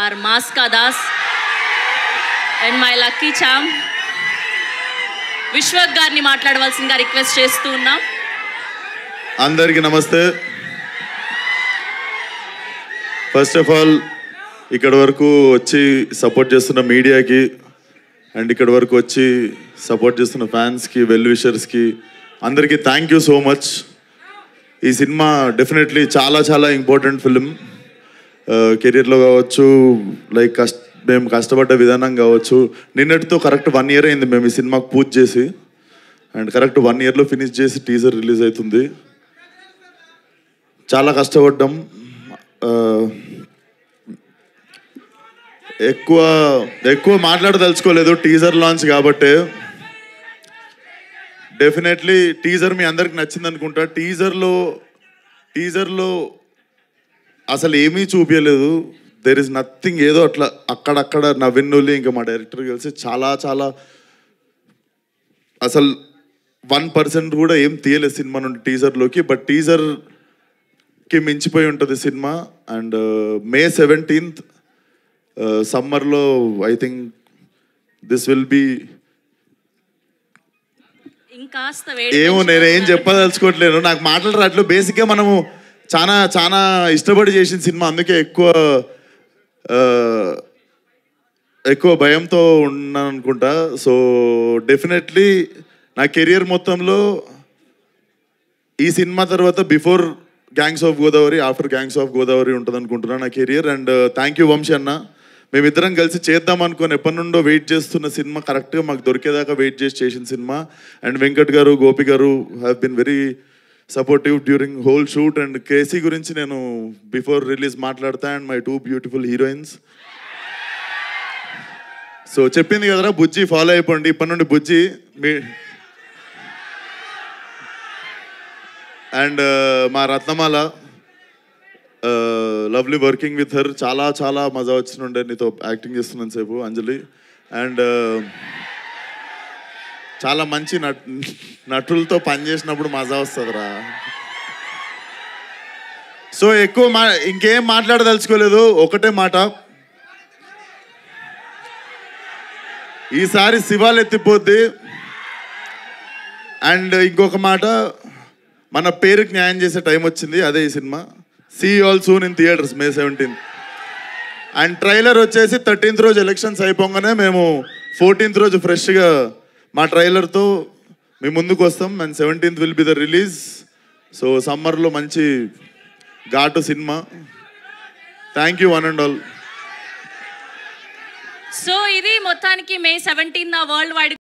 our Maska Das, and my lucky charm, Vishwak గారిని మాట్లాడవలసిందిగా request చేస్తూ ఉన్నాం. అందరికీ నమస్తే. ఫస్ట్ ఆఫ్ ఆల్ ఇక్కడ వరకు వచ్చి సపోర్ట్ చేస్తున్న మీడియాకి అండ్ ఇక్కడ వరకు వచ్చి సపోర్ట్ చేస్తున్న ఫ్యాన్స్కి, వెల్ విషర్స్కి అందరికీ థ్యాంక్ యూ సో మచ్. ఈ సినిమా డెఫినెట్లీ చాలా చాలా ఇంపార్టెంట్ ఫిలిం. కెరీర్లో కావచ్చు, లైక్ మేము కష్టపడ్డ విధానం కావచ్చు. నిన్నటితో కరెక్ట్ 1 year అయింది మేము ఈ సినిమాకు పూజ చేసి, అండ్ కరెక్ట్ 1 yearలో ఫినిష్ చేసి టీజర్ రిలీజ్ అవుతుంది. చాలా కష్టపడ్డాం. ఎక్కువ మాట్లాడదలుచుకోలేదు, టీజర్ లాంచ్ కాబట్టి. డెఫినెట్లీ టీజర్ మీ అందరికి నచ్చింది అనుకుంటా. టీజర్లో అసలు ఏమీ చూపించలేదు. There is nothing. ఏదో అట్లా అక్కడక్కడ నవ్వెన్నులి ఇంకా మా డైరెక్టర్ కలిసి చాలా చాలా అసలు 1% కూడా ఏం తీయలేదు సినిమా నుండి టీజర్లోకి. బట్ టీజర్కి మించిపోయి ఉంటుంది సినిమా. అండ్ May 17th సమ్మర్లో I think this will be ఏమో నేనేం చెప్పదలుచుకోవట్లేను, నాకు మాటలు రాట్లు. బేసిక్గా మనము చాలా చాలా ఇష్టపడి చేసిన సినిమా, అందుకే ఎక్కువ భయంతో ఉన్నాను అనుకుంటా. సో డెఫినెట్లీ నా కెరియర్ మొత్తంలో ఈ సినిమా తర్వాత before Gangs of Godavari, after Gangs of Godavari ఉంటుంది అనుకుంటున్నాను నా career. And thank you Vamshi అన్న. మేమిద్దరం కలిసి చేద్దాం అనుకుని ఎప్పటి నుండో వెయిట్ చేస్తున్న సినిమా కరెక్ట్గా మాకు దొరికేదాకా వెయిట్ చేసిన సినిమా. అండ్ వెంకట్ గారు, గోపి గారు have been very supportive during whole shoot. And KC గురించి నేను బిఫోర్ రిలీజ్ మాట్లాడతా. And my 2 beautiful heroines. So చెప్పింది కదరా బుజ్జి, ఫాలో అయిపోండి ఇప్పటి నుండి బుజ్జి మీ. అండ్ మా రత్నమాల, లవ్లీ వర్కింగ్ విత్ హర్. చాలా చాలా మజా వచ్చినుండే నీతో యాక్టింగ్ చేస్తున్నాను సేపు, అంజలి. అండ్ చాలా మంచి నటులతో పనిచేసినప్పుడు మజా వస్తుందిరా. సో ఇంకేం మాట్లాడదలుచుకోలేదు, ఒకటే మాట. ఈసారి శివాలు ఎత్తిపోద్ది. అండ్ ఇంకొక మాట, మన పేరుకి న్యాయం చేసే టైం వచ్చింది, అదే ఈ cinema. See you all soon in theatres May 17th. And trailer వచ్చేసి 13th రోజు ఎలక్షన్స్ అయిపోగానే మేము 14th రోజు ఫ్రెష్గా మా ట్రైలర్తో మీ ముందుకు వస్తాం. And 17th will be the release. So సమ్మర్లో మంచి ఘాటు cinema. Thank you one and all. So ఇది మొత్తానికి May 17th వరల్డ్ వైడ్